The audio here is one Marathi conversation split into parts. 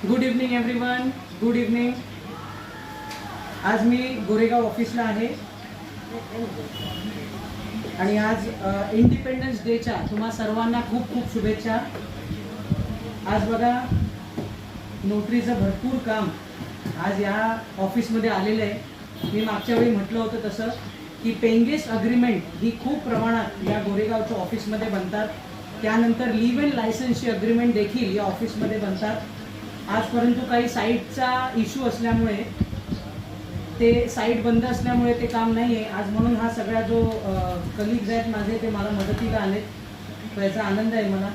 Good evening everyone, good evening. आज मी गोरेगाव ऑफिसला आहे आणि आज इंडिपेंडन्स डेच्या तुम्हा सर्वांना खूप खूप शुभेच्छा. आज बघा नोटरीचं भरपूर काम आज या ऑफिसमध्ये आलेलं आहे. मी मागच्या वेळी म्हटलं होतं तसं की पेंगेस्ट अग्रीमेंट ही खूप प्रमाणात या गोरेगावच्या ऑफिसमध्ये बनतात. त्यानंतर लिव्ह इन लायसन्सची अग्रीमेंट देखील या ऑफिसमध्ये बनतात. आज परंतु काही साईटचा इश्यू असल्यामुळे ते साईट बंद असल्यामुळे ते काम नाही आहे आज. म्हणून हा सगळा जो कलिग्स आहेत माझे ते मला मदतीला आले, तर याचा आनंद आहे मला.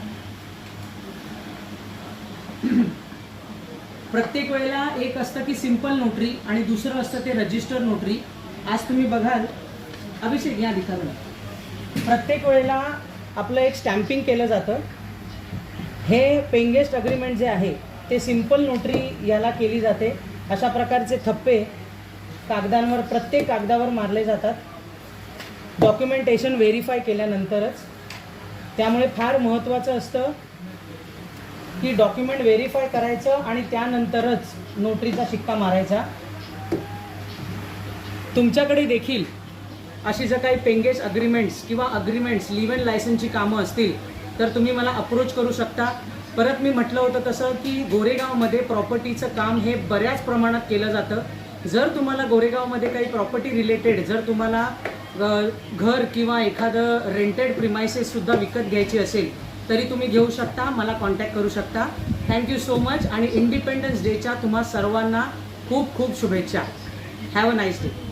प्रत्येक वेळेला एक असतं की सिंपल नोटरी आणि दुसरं असतं ते रजिस्टर नोटरी. आज तुम्ही बघाल, अभिषेक या दिखाला, प्रत्येक वेळेला आपलं एक स्टॅम्पिंग केलं जातं. हे पेंगेस्ट अग्रीमेंट जे आहे ते सिंपल नोटरी याला केली जाते. अशा प्रकारचे थप्पे कागदांवर, प्रत्येक कागदावर मारले जातात डॉक्युमेंटेशन व्हेरीफाय केल्यानंतरच. त्यामुळे फार महत्त्वाचं असतं की डॉक्युमेंट व्हेरीफाय करायचं आणि त्यानंतरच नोटरीचा शिक्का मारायचा. तुमच्याकडे देखील अशी जर काही पेंगेस्ट अग्रीमेंट्स किंवा अग्रीमेंट्स लिव्ह इन लायसन्सची कामं असतील तर तुम्ही मला अप्रोच करू शकता. परत मी म्हटलं होतं तसं की गोरेगावमध्ये प्रॉपर्टीचं काम हे बऱ्याच प्रमाणात केलं जातं. जर तुम्हाला गोरेगावमध्ये काही प्रॉपर्टी रिलेटेड, जर तुम्हाला घर किंवा एखादं रेंटेड प्रिमायसेससुद्धा विकत घ्यायची असेल तरी तुम्ही घेऊ शकता, मला कॉन्टॅक्ट करू शकता. थँक्यू सो मच आणि इंडिपेंडन्स डेच्या तुम्हा सर्वांना खूप खूप शुभेच्छा. Have a nice day.